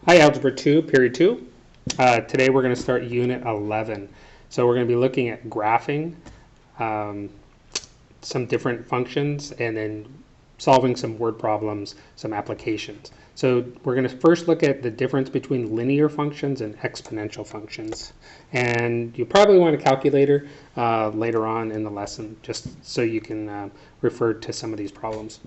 Hi, Algebra 2, Period 2. Today we're going to start Unit 11. So we're going to be looking at graphing some different functions and then solving some word problems, some applications. So we're going to first look at the difference between linear functions and exponential functions. And you probably want a calculator later on in the lesson just so you can refer to some of these problems.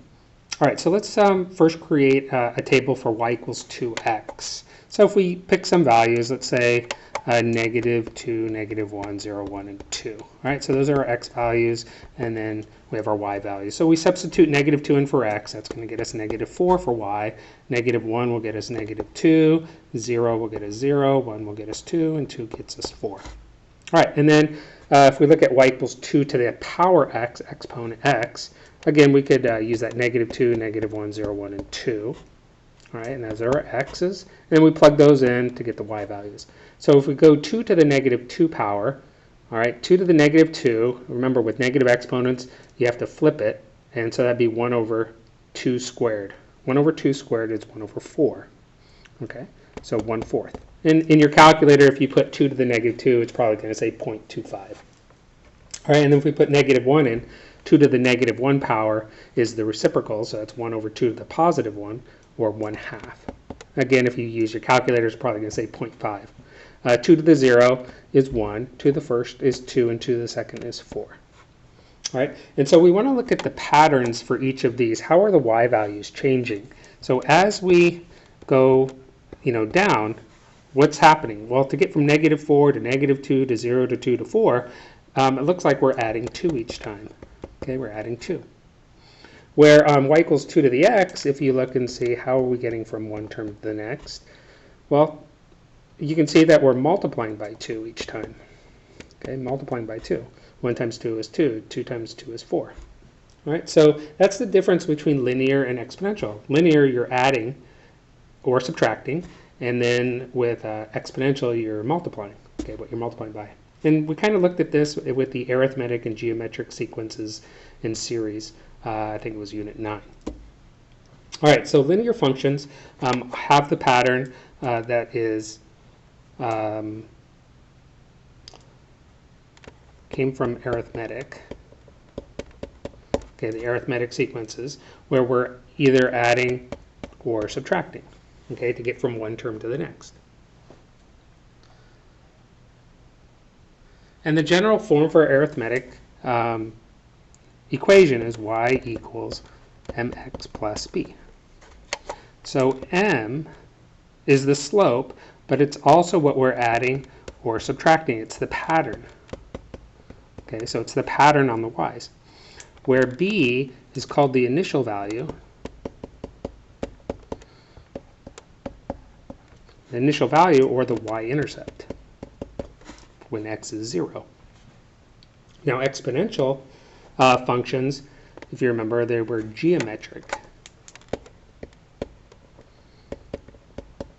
All right, so let's first create a table for y equals 2x. So if we pick some values, let's say -2, -1, 0, 1, and 2. All right, so those are our x values, and then we have our y values. So we substitute -2 in for x. That's going to get us -4 for y. -1 will get us -2. 0 will get us 0. 1 will get us 2, and 2 gets us 4. All right, and then if we look at y equals 2 to the power x, exponent x, again, we could use that -2, -1, 0, 1, and 2. All right, and those are our x's. And we plug those in to get the y values. So if we go 2 to the -2 power, all right, 2 to the -2, remember with negative exponents, you have to flip it. And so that'd be 1 over 2 squared. 1 over 2 squared is 1 over 4. Okay, so 1/4. In your calculator, if you put 2 to the -2, it's probably going to say 0.25. All right, and then if we put -1 in, 2 to the -1 power is the reciprocal, so that's 1 over 2 to the +1, or 1/2. Again, if you use your calculator, it's probably going to say 0.5. 2 to the 0 is 1, 2 to the first is 2, and 2 to the second is 4. All right, and so we want to look at the patterns for each of these. How are the y values changing? So as we go down, what's happening? Well, to get from -4 to -2 to 0 to 2 to 4, it looks like we're adding 2 each time. Okay, we're adding 2. Where y equals 2 to the x, if you look and see how are we getting from one term to the next, well, you can see that we're multiplying by 2 each time. Okay, multiplying by 2. 1 times 2 is 2. 2 times 2 is 4. All right, so that's the difference between linear and exponential. Linear, you're adding or subtracting, and then with exponential, you're multiplying. Okay, what you're multiplying by. And we kind of looked at this with the arithmetic and geometric sequences in series. I think it was Unit 9. All right, so linear functions have the pattern that is came from arithmetic. Okay, the arithmetic sequences where we're either adding or subtracting. Okay, to get from one term to the next. And the general form for arithmetic equation is y equals mx plus b. So m is the slope, but it's also what we're adding or subtracting. It's the pattern. Okay, so it's the pattern on the y's. Where b is called the initial value. The initial value or the y-intercept when x is 0. Now exponential functions, if you remember, they were geometric.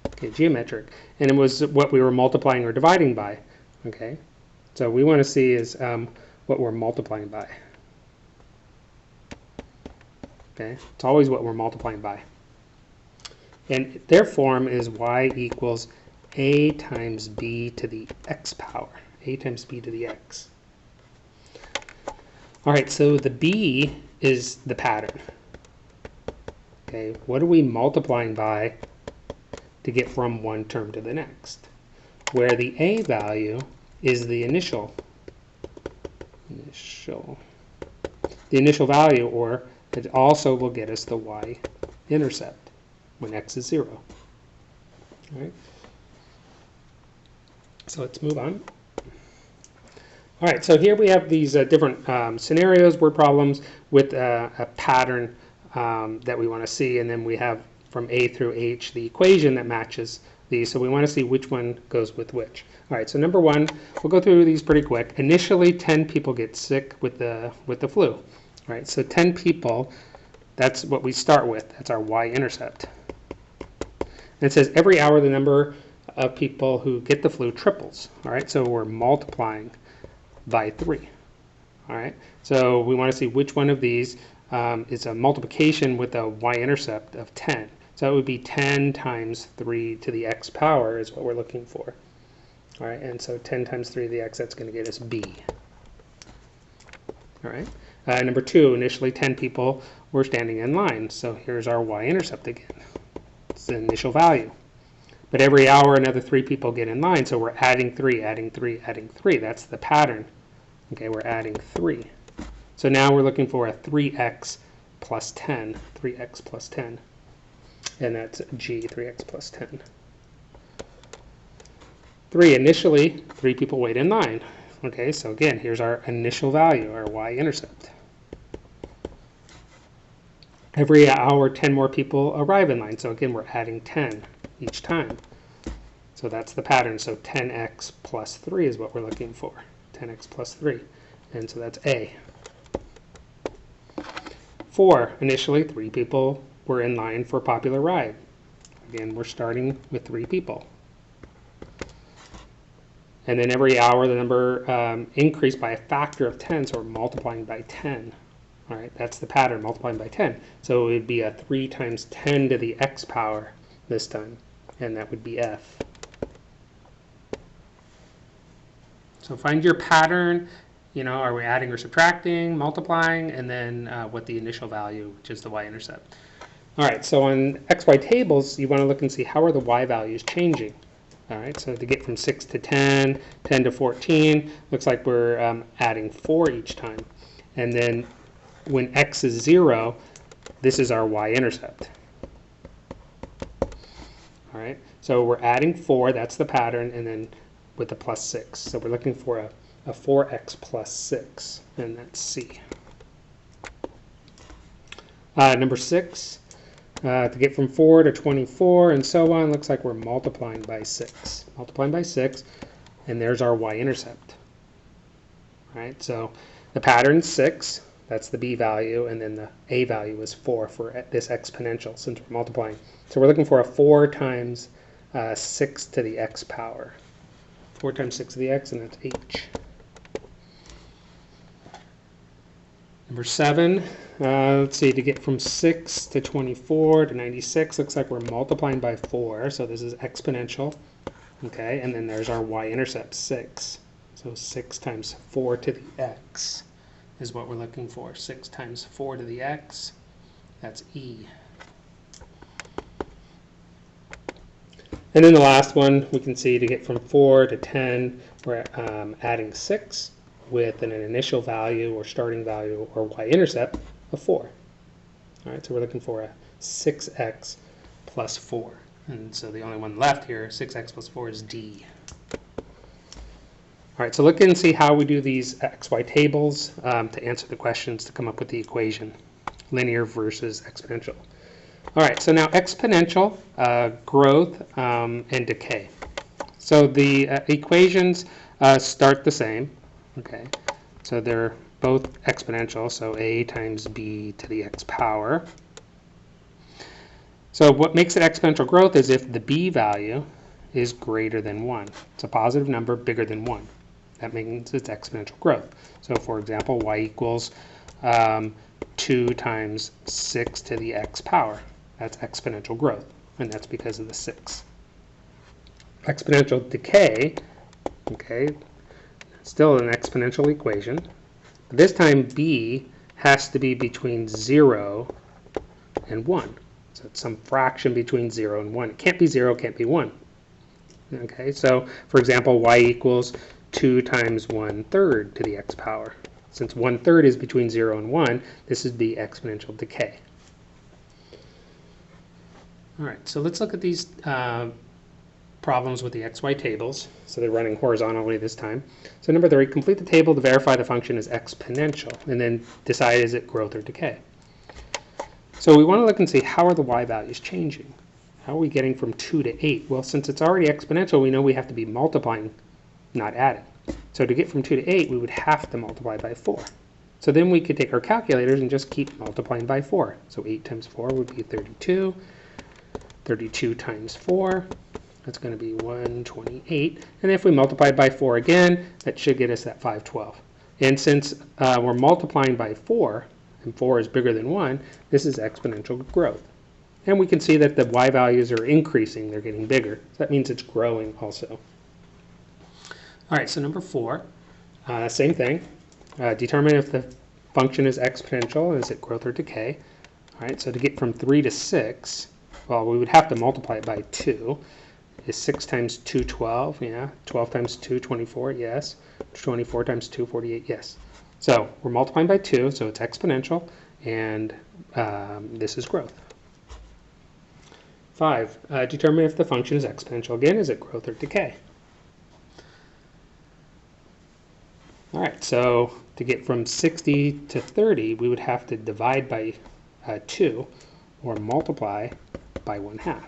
Okay, geometric. And it was what we were multiplying or dividing by. Okay, so we want to see is what we're multiplying by. Okay, it's always what we're multiplying by. And their form is y equals a times b to the x power. A times b to the x. All right, so the b is the pattern. Okay, what are we multiplying by to get from one term to the next? Where the a value is the initial value, or it also will get us the y-intercept when x is 0. All right. So let's move on. All right, so here we have these different scenarios, word problems with a pattern that we want to see, and then we have from A through H the equation that matches these, so we want to see which one goes with which. All right, so number 1, we'll go through these pretty quick. Initially, 10 people get sick with the flu. All right, so 10 people, that's what we start with. That's our y-intercept. And it says every hour the number of people who get the flu triples. All right, so we're multiplying by 3. All right, so we want to see which one of these is a multiplication with a y-intercept of 10. So it would be 10 times 3 to the x power is what we're looking for. All right, and so 10 times 3 to the x, that's going to get us b. All right. Number 2, initially 10 people were standing in line. So here's our y-intercept again. It's the initial value. But every hour, another 3 people get in line, so we're adding 3, adding 3, adding 3. That's the pattern. Okay, we're adding 3. So now we're looking for a 3x plus 10, 3x plus 10. And that's g, 3x plus 10. 3, initially, 3 people wait in line. Okay, so again, here's our initial value, our y-intercept. Every hour, 10 more people arrive in line. So again, we're adding 10 each time. So that's the pattern. So 10x plus 3 is what we're looking for. 10x plus 3. And so that's A. 4, initially 3 people were in line for a popular ride. Again, we're starting with 3 people. And then every hour the number increased by a factor of 10, so we're multiplying by 10. All right, that's the pattern, multiplying by 10. So it would be a 3 times 10 to the x power this time, and that would be f. So find your pattern. You know, are we adding or subtracting, multiplying, and then what the initial value, which is the y-intercept. All right, so on xy tables, you want to look and see how are the y values changing. All right, so to get from 6 to 10, 10 to 14, looks like we're adding 4 each time. And then when x is 0, this is our y-intercept. All right, so we're adding 4, that's the pattern, and then with the plus 6. So we're looking for a 4x plus 6, and that's C. Number 6, to get from 4 to 24 and so on, looks like we're multiplying by 6. Multiplying by 6, and there's our y-intercept. All right, so the pattern's 6, that's the b value, and then the a value is 4 for this exponential since we're multiplying. So we're looking for a 4 times 6 to the x power. 4 times 6 to the x, and that's h. Number 7, let's see, to get from 6 to 24 to 96, looks like we're multiplying by 4, so this is exponential, okay, and then there's our y-intercept, 6. So 6 times 4 to the x is what we're looking for. 6 times 4 to the x, that's e. And then the last one, we can see to get from 4 to 10, we're adding 6 with an initial value or starting value or y-intercept of 4. All right, so we're looking for a 6x plus 4. And so the only one left here, 6x plus 4, is D. All right, so look and see how we do these xy tables to answer the questions to come up with the equation, linear versus exponential. All right, so now exponential, growth, and decay. So the equations start the same. Okay, so they're both exponential, so a times b to the x power. So what makes it exponential growth is if the b value is greater than 1. It's a positive number bigger than 1. That means it's exponential growth. So for example, y equals 2 times 6 to the x power. That's exponential growth, and that's because of the 6. Exponential decay, okay, still an exponential equation. But this time b has to be between 0 and 1. So it's some fraction between 0 and 1. It can't be 0, it can't be 1. Okay, so for example, y equals 2 times 1/3 to the x power. Since 1/3 is between 0 and 1, this is the exponential decay. All right, so let's look at these problems with the xy tables. So they're running horizontally this time. So number 3, complete the table to verify the function is exponential, and then decide is it growth or decay. So we want to look and see how are the y values changing. How are we getting from 2 to 8? Well, since it's already exponential, we know we have to be multiplying, not adding. So to get from 2 to 8, we would have to multiply by 4. So then we could take our calculators and just keep multiplying by 4. So 8 times 4 would be 32. 32 times 4, that's going to be 128. And if we multiply by 4 again, that should get us that 512. And since we're multiplying by 4, and 4 is bigger than 1, this is exponential growth. And we can see that the y values are increasing, they're getting bigger. So that means it's growing also. All right, so number 4, same thing. Determine if the function is exponential, is it growth or decay? All right, so to get from 3 to 6, well, we would have to multiply it by 2. Is 6 times 2, 12? Yeah. 12 times 2, 24? Yes. 24 times 2, 48? Yes. So we're multiplying by 2, so it's exponential, and this is growth. 5, determine if the function is exponential. Again, is it growth or decay? All right, so to get from 60 to 30, we would have to divide by 2 or multiply by 1/2.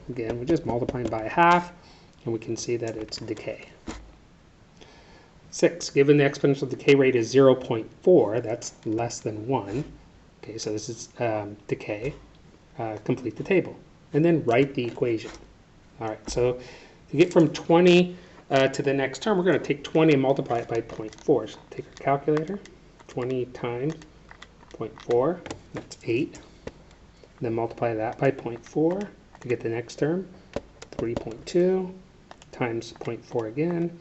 Again, we're just multiplying by 1/2, and we can see that it's decay. 6, given the exponential decay rate is 0.4, that's less than 1. Okay, so this is decay. Complete the table. And then write the equation. All right, so to get from 20 to the next term, we're going to take 20 and multiply it by 0.4. So take our calculator. 20 times 0.4, that's 8. Then multiply that by 0.4 to get the next term. 3.2 times 0.4 again,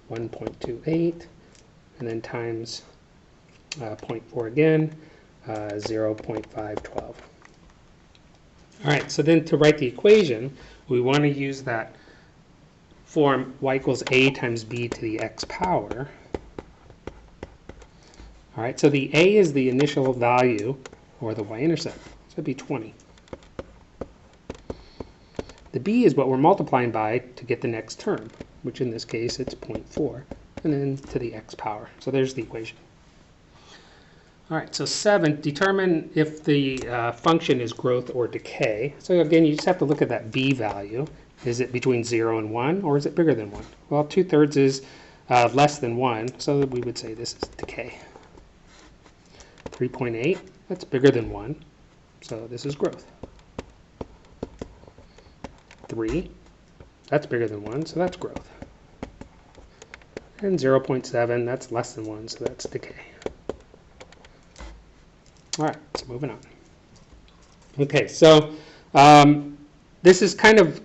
1.28, and then times 0.4 again, 0.512. All right, so then to write the equation, we want to use that form y equals a times b to the x power. All right, so the a is the initial value, or the y-intercept, so it'd be 20. The b is what we're multiplying by to get the next term, which in this case it's 0.4, and then to the x power. So there's the equation. All right, so 7, determine if the function is growth or decay. So again, you just have to look at that b value. Is it between 0 and 1, or is it bigger than 1? Well, 2/3 is less than 1, so we would say this is decay. 3.8, that's bigger than 1, so this is growth. 3, that's bigger than 1, so that's growth. And 0.7, that's less than 1, so that's decay. All right, so moving on. Okay, so this is kind of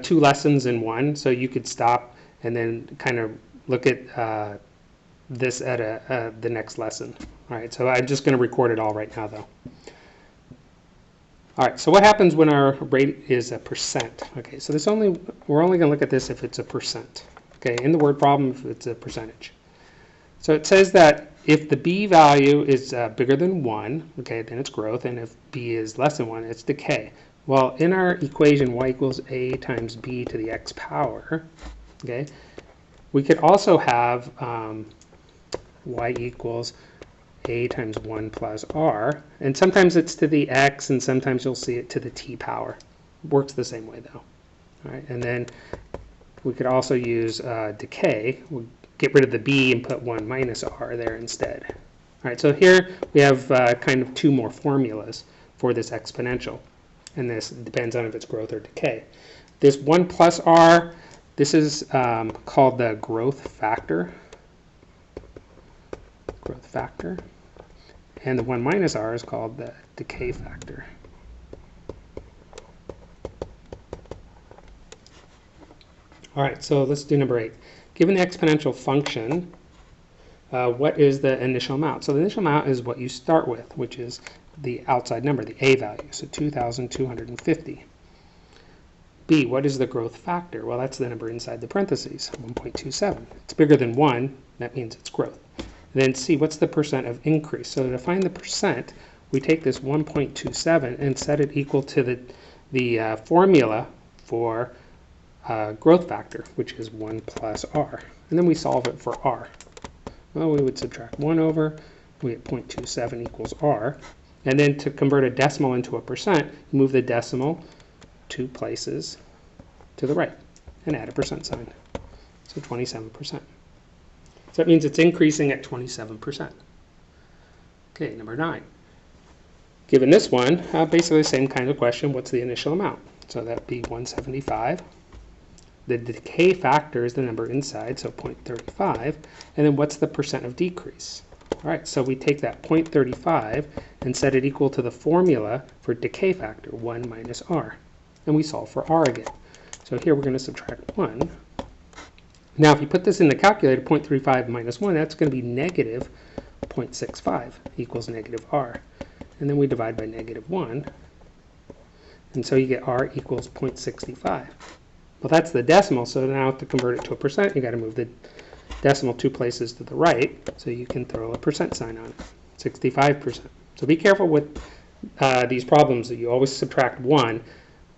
2 lessons in one, so you could stop and then kind of look at this at the next lesson. All right, so I'm just going to record it all right now, though. All right, so what happens when our rate is a percent? Okay, so we're only going to look at this if it's a percent. Okay, in the word problem, if it's a percentage. So it says that if the b value is bigger than 1, okay, then it's growth, and if b is less than 1, it's decay. Well, in our equation y equals a times b to the x power, okay, we could also have y equals a times 1 plus r, and sometimes it's to the x, and sometimes you'll see it to the t power. Works the same way though. All right, and then we could also use decay. We'll get rid of the b and put 1 minus r there instead. All right, so here we have kind of 2 more formulas for this exponential, and this depends on if it's growth or decay. This 1 plus r, this is called the growth factor. Growth factor. And the 1 minus r is called the decay factor. All right, so let's do number 8. Given the exponential function, what is the initial amount? So the initial amount is what you start with, which is the outside number, the a value, so 2,250. B, what is the growth factor? Well, that's the number inside the parentheses, 1.27. It's bigger than 1, that means it's growth. Then C, what's the percent of increase? So to find the percent, we take this 1.27 and set it equal to the formula for growth factor, which is 1 plus r. And then we solve it for r. Well, we would subtract 1 over, we get 0.27 equals r. And then to convert a decimal into a percent, move the decimal 2 places to the right and add a percent sign. So 27%. So that means it's increasing at 27%. Okay, number 9. Given this one, basically the same kind of question, what's the initial amount? So that'd be 175. The decay factor is the number inside, so 0.35. And then what's the percent of decrease? All right, so we take that 0.35 and set it equal to the formula for decay factor, 1 minus r. And we solve for r again. So here we're going to subtract 1. Now if you put this in the calculator, 0.35 minus 1, that's going to be negative 0.65 equals negative r. And then we divide by negative 1. And so you get r equals 0.65. Well, that's the decimal, so now to convert it to a percent, you got to move the decimal 2 places to the right, so you can throw a percent sign on it, 65%. So be careful with these problems that you always subtract 1.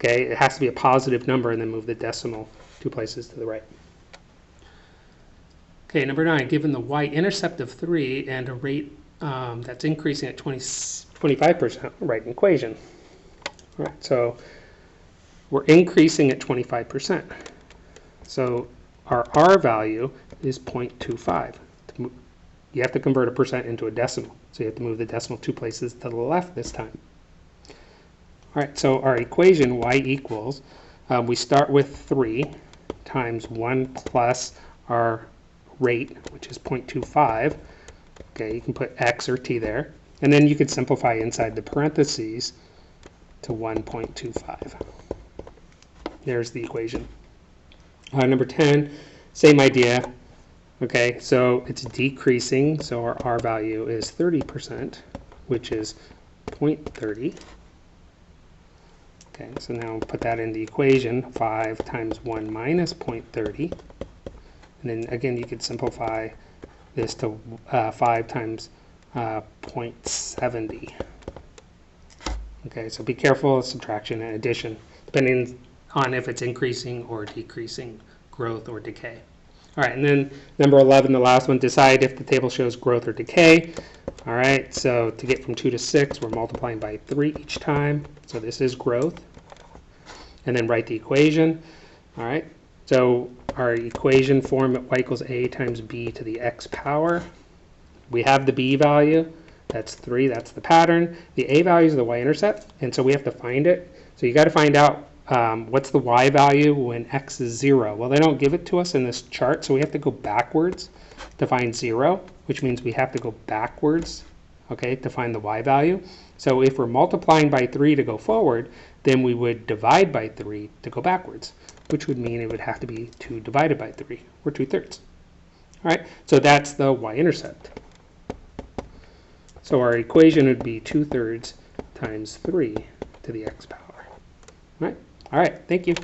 Okay, it has to be a positive number and then move the decimal 2 places to the right. Okay, number 9, given the y-intercept of 3 and a rate that's increasing at 25%, write an equation. All right, so we're increasing at 25%. So our r value is 0.25. You have to convert a percent into a decimal, so you have to move the decimal 2 places to the left this time. All right, so our equation y equals, we start with 3 times 1 plus our rate, which is 0.25. Okay, you can put x or t there. And then you could simplify inside the parentheses to 1.25. There's the equation. Number 10, same idea. Okay, so it's decreasing, so our r value is 30%, which is 0.30. Okay, so now put that in the equation, 5 times 1 minus 0.30. And then again, you could simplify this to 5 times 0.70. Okay, so be careful of subtraction and addition, depending on if it's increasing or decreasing growth or decay. All right, and then number 11, the last one, decide if the table shows growth or decay. All right, so to get from 2 to 6, we're multiplying by 3 each time. So this is growth. And then write the equation. All right, so our equation form y equals a times b to the x power. We have the b value. That's 3. That's the pattern. The a value is the y-intercept, and so we have to find it. So you got to find out what's the y value when x is 0. Well, they don't give it to us in this chart, so we have to go backwards to find 0, which means we have to go backwards, okay, to find the y value. So if we're multiplying by 3 to go forward, then we would divide by 3 to go backwards, which would mean it would have to be 2 divided by 3, or 2/3. All right, so that's the y-intercept. So our equation would be 2/3 times 3 to the x power. All right, thank you.